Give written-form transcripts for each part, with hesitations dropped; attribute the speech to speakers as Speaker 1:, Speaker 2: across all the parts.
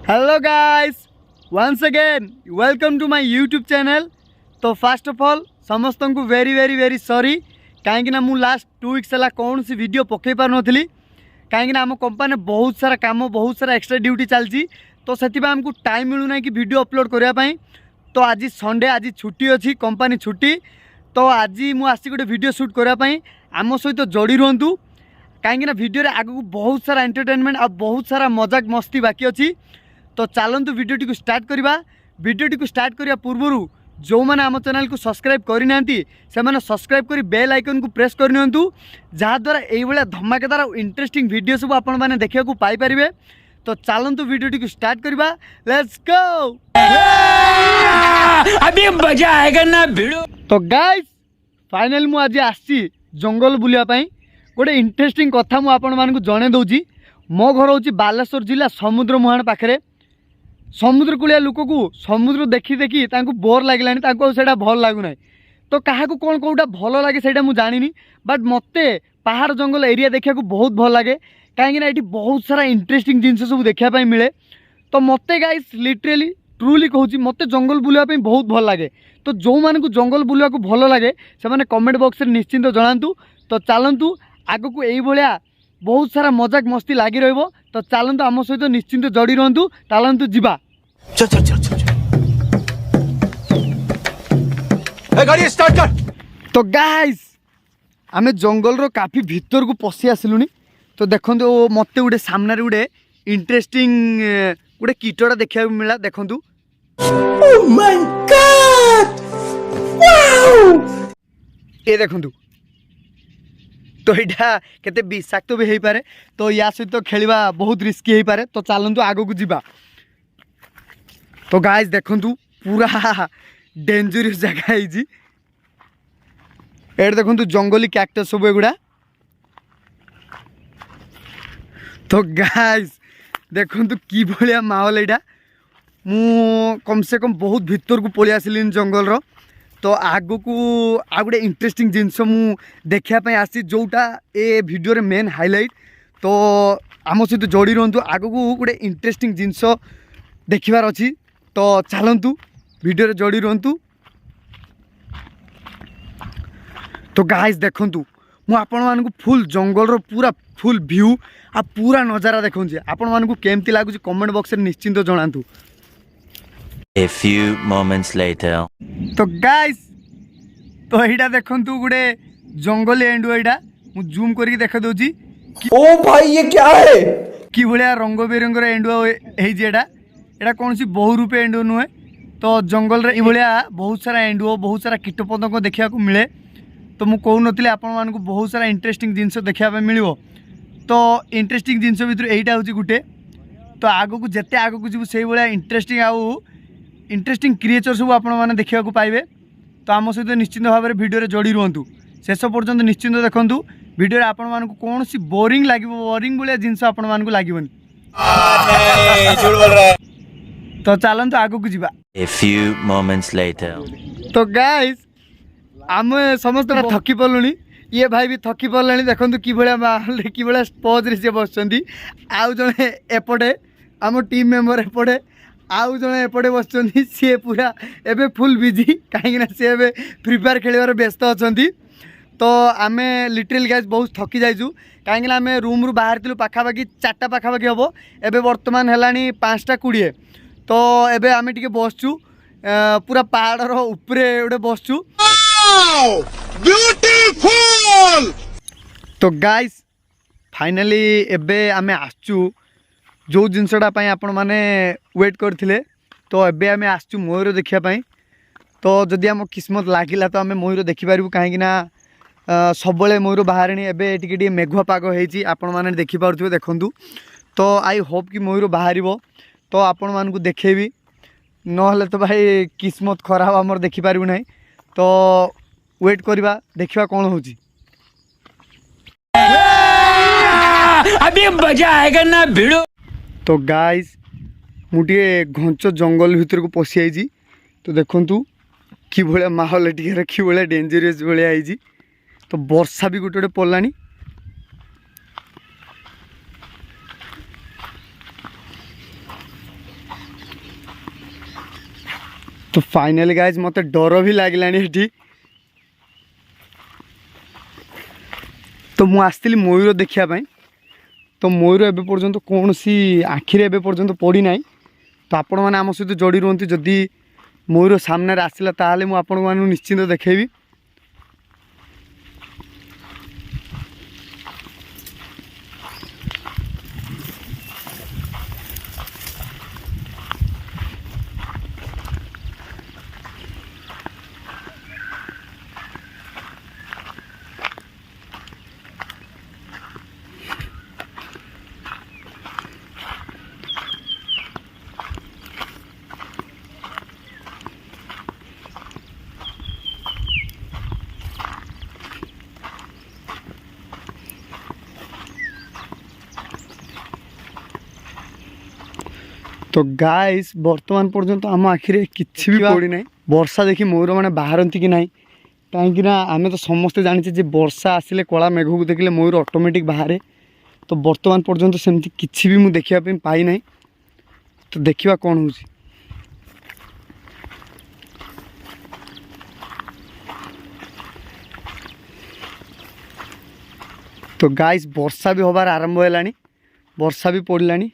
Speaker 1: Hello guys once again welcome to my YouTube channel. तो first of all समस्त को very very very sorry कहीं मु last 2 weeks है कौन सी वीडियो पकई पार नी कहीं आम कंपनी बहुत सारा काम बहुत सारा एक्स्ट्रा ड्यूटी चलती तो से आमको टाइम मिलूना कि वीडियो अपलोड करने। तो आज संडे आज छुट्टी अच्छी कंपनी छुट्टी तो आज मुझे गोटे वीडियो शूट करने आम सहित जोड़ी रुहतु कहीं वीडियो आगू बहुत सारा एंटरटेनमेंट और बहुत सारा मजाक मस्ती बाकी अच्छी। तो चलतु वीडियोटी को स्टार्ट करवा। वीडियोटी को स्टार्ट करने पूर्व जो मैंने आम चैनल को सब्सक्राइब करना से सब्सक्राइब कर बेल आइकन को प्रेस करनी जहाद्वारा ये धमाकेदार और इंटरेस्टिंग वीडियो सब आपण मैंने देखा पाइपर। तो चलतु वीडियोटी को स्टार्ट करवा। लेट्स गो
Speaker 2: अभी मजा आएगा ना भिड़ो।
Speaker 1: तो गाइस फाइनल मु आज आसी जंगल बुलिया गोटे इंटरेस्टिंग कथा मु आपण मानकु जणे दउची। मो घर होची बालेश्वर जिला समुद्र मुहाण पाखरे। समुद्र कूलिया लोक को समुद्र देखी देखी तांको बोर लागलानी तांको सेटा भल लागुना। तो काहाकू कौन कौटा भल लगे सेटा मु जानिनी बट मते पहाड़ जंगल एरिया देखा बहुत भल लगे कहीं ये बहुत सारा इंटरेस्टिंग जिनस सब देखा मिले। तो मते गाइस लिटरली ट्रूली कहूँ मते जंगल बुलापी बहुत भल लगे। तो जो मानकु जंगल बुलवा को भल लगे से माने कमेंट बॉक्स में निश्चिंत जनातु। तो चलतु आगु को यही भाया बहुत सारा मजाक मस्ती लगी रहिबो। तो चलतु आम सहित निश्चिंत जोड़ी रुहतु। चलतु जीवा
Speaker 2: चल चल चल चल गाड़ी स्टार्ट कर।
Speaker 1: तो गाइस आमे जंगल रो काफी भीतर को पशि आसिलुनी। तो देखंतु मते गोटे सामने गोटे इंटरेस्टिंग गोटे कीटटा देखा मिला। देखंतु
Speaker 2: ओह माय गॉड वाओ
Speaker 1: ये देखंतु। तो यहाँ केते विषाक्त भी हो पारे। तो या सहित तो खेलवा बहुत रिस्की हो पारे। तो चलतु आगो को जीवा। तो गाइस देखंतु पूरा डेंजरस जगह है। एट देखंतु जंगली कैक्टस सब एगुड़ा। तो गाइस देखंतु कि भलिया माहौल एटा। मु कम से कम बहुत भीतर को पलि आसिलिन जंगल रो। तो आगु को आ गोटे इंटरेस्टिंग जिनस मु देखापी आसी जोटा ए वीडियो रे मेन हाइलाइट। तो आम सहित जोड़ी रुहतु आगु को गोटे इंटरेस्टिंग जिनस देखिबार अछि। तो चलतु वीडियो रे जोड़ी रुहतु। तो गाइस देखंतु मु आपण मानकु फुल जंगल रो पूरा फुल व्यू आ पूरा नजारा देखौछि। आपण मानकु केमती लागुछि कमेंट बॉक्स रे निश्चिंत जणांतु।
Speaker 2: A few moments later
Speaker 1: तो गाइस तो एटा देखंतु गुडे जंगल एंडुआ एटा मु जूम करके देखा दोछि।
Speaker 2: ओ भाई ये क्या है
Speaker 1: कि भलिया रंग बेरंगर एंडुआ हे जे एटा कौन सी बहुरूपी एंडुआ नुहे। तो जंगल रे इभलिया बहुत सारा एंडुआ बहुत सारा कीटपतंग देखा मिले। तो मु कहू नथिले आपण मानकु बहुत सारा इंटरेस्टिंग जिनस देखा मिलिबो। तो इंटरेस्टिंग जिनस भितर एटा होछि गुटे। तो आगो को जेते आगो को जीव से भलिया इंटरेस्टिंग आउ इंटरेस्टिंग क्रिएचर सब आपण माने देखा पाइबे। तो आम सहित निश्चिंत भाव में वीडियो जोड़ी रुहतु शेष पर्यंत निश्चिंत देखंतु। वीडियो आपण मानकु कौन सी बोरिंग लागिबो बोरिंग भलिया जिनस आपण मानकु लागिबोनी।
Speaker 2: झूठ बोल रहा है।
Speaker 1: तो चलंतु आगो को जीवा।
Speaker 2: A few moments later
Speaker 1: तो गाइस आम समस्त थकी पड़लुनी। ये भाई भी थकी पड़े। देखो कि माहौल कि पज रे बसुँच आउ जड़े एपटे आम टीम मेंबर एपटे आउ जड़े एपटे बस सी पूरा एबे फुल बिजी कहीं सी ए फ्री फायर खेल व्यस्त अच्छा। तो आम लिटरली गाइस बहुत थकी जाइचु कहीं आम रूम रु बाहर थिलु पाखापाखि 4टा पाखापाखि हम एबे वर्तमान है 5टा 20। तो एबे आम टिके बसचु पूरा पहाड़ उपरे गोटे बसचु। ब्यूटीफुल। तो गाइस फाइनली एबे आमे आसचु जो जिनसटा आपण माने वेट करथिले। तो एबे आमे आसचु मयूर देखिया पई। तो जदि आम किस्मत लागिला तो आमे मयूर देखि पारिबु काहेकि ना सबले मयूर बाहरणी एबे टिके टिके मेघुआ पाग होईची आपण माने देखि पारुथिबे देखंतु। तो आई होप कि मयूर बाहरिबो तो आपण मानकु देखेबी नहले तो भाई किस्मत खराब आमर देखि पारिबु नै। तो वेट करवा देखा कौन होची।
Speaker 2: अभी मजा आएगा ना भिड़ो।
Speaker 1: तो गाइस मुझे घंच जंगल भीतर को पशि आई। तो देखंतु कि भाया माहौल टिके कि भाया डेंजरस भाया आई। तो वर्षा भी गोटे गोटे पड़लानी। तो फाइनली गाइज मत डर भी लगे ये तो मु आसती मयूर देखापी तो मयूर एबे पर्यंत कौन सी आखिरे एबे पर्यंत पड़ी ना तो आपण मैंने आम सहित जोड़ी रुहति जदि मयूर सामने आसला ताले मु आपण मानू निश्चिंत देखेबी। तो गाइस वर्तमान पर्यंत आम आखिरे किसी भी पड़ी ना वर्षा देखी मयूर मैंने बाहरती कि ना कहीं आम तो समस्ते जानी जे वर्षा आसिले कला मेघ को देखिले मयूर ऑटोमेटिक बाहर तो वर्तमान पर्यंत सेमती किसी भी मुझे देखा पाई ना तो देखा कौन हो तो गाइस वर्षा भी हबार आरंभ है वर्षा भी पड़लानी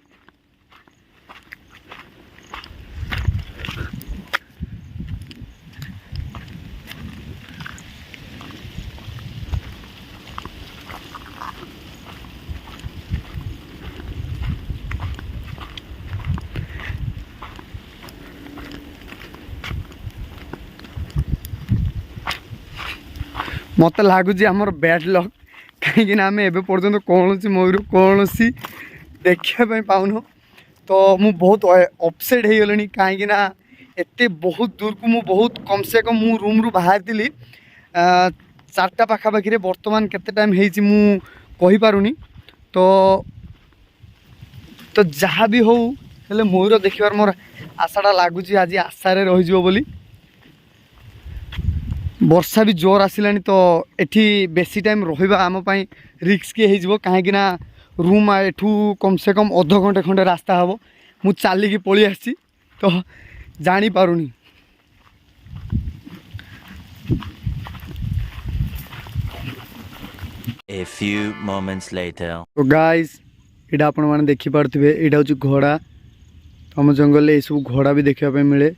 Speaker 1: मत लगुच आमर बैड लक कहीं आम एवं पर्यटन कौन सी मयूर कौन सी देखापी पाऊन तो मु बहुत अपसेट हो गली कहीं एत बहुत दूर को मु बहुत कम से कम मु रूम रू बाहर थी 4टा पाखापाखि बर्तमान केते टाइम हो पारुनी तो तो जहाँ भी हो मयूर देखार मोर आशाटा लगुच आज आशारे रही बोली वर्षा भी जोर आसिलानी तो एठी बेसी टाइम रहिबा आम पई रिस्की हो कहीं रूम एठू कम से कम अध घंटे खंडे रास्ता हम मु चलिकी पलि आसी तो जानी पारुनी।
Speaker 3: A few moments later.
Speaker 1: तो गाइस इटा आपण माने देखि पारथिबे इटा होची घोड़ा हम जंगल ले सब घोड़ा भी देखा मिले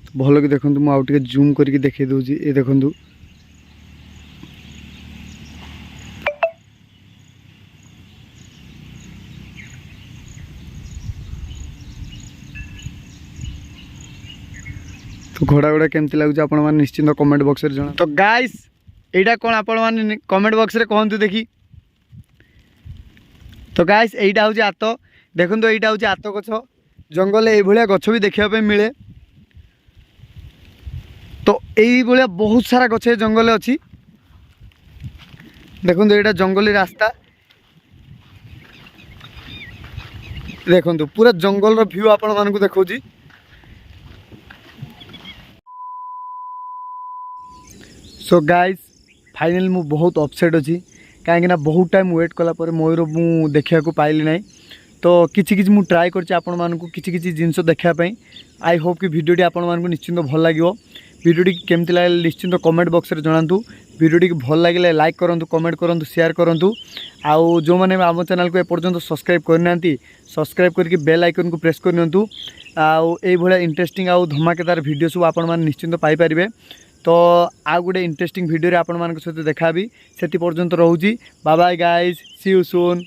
Speaker 1: तो भल कि देखो मुझे आउटे जूम करके देखे दूसरी ये देखु तो घोड़ा गुड़ा केमती लगुच आप निश्चिंत कमेंट बॉक्स रे जना। तो गाइस एटा कौन आपण माने कमेंट बॉक्स रे कहतु देखी। तो गाइस एटा हूँ आत देखो एटा हूँ आत गछ जंगल ये गछ भी देखापी मिले तो ये बहुत सारा गछ जंगल अच्छी देखो ये जंगली रास्ता देखो पूरा जंगल व्यू आपण मानक देखा। सो गाइस फाइनली मु बहुत अपसेट अच्छी कहीं बहुत टाइम वेट कलापर मयूर मु देखा पाइली ना तो किसी किसी मुझे ट्राए कर जिनस देखापी आई होप कि भिडियोटी आपको निश्चिंत भल लगे भिडियोटी केमती लगे निश्चिंत कमेंट बॉक्स रे जनातु भिडियोटी भल लगे लाइक करूँ कमेंट करूँ शेयर करूँ आउ जो मैंने आम चैनल को एपर्यंत सब्सक्राइब करना सब्सक्राइब करके बेल आइकन को प्रेस करनी आउ ये इंटरेस्टिंग आउ धमाकेदार वीडियो सब आपण मैंने निश्चिंत पाइपर तो आउ गोटे इंटरेस्टिंग वीडियो आपण मान सहित देखाबी से पर्यंत रोची bye bye guys see you soon.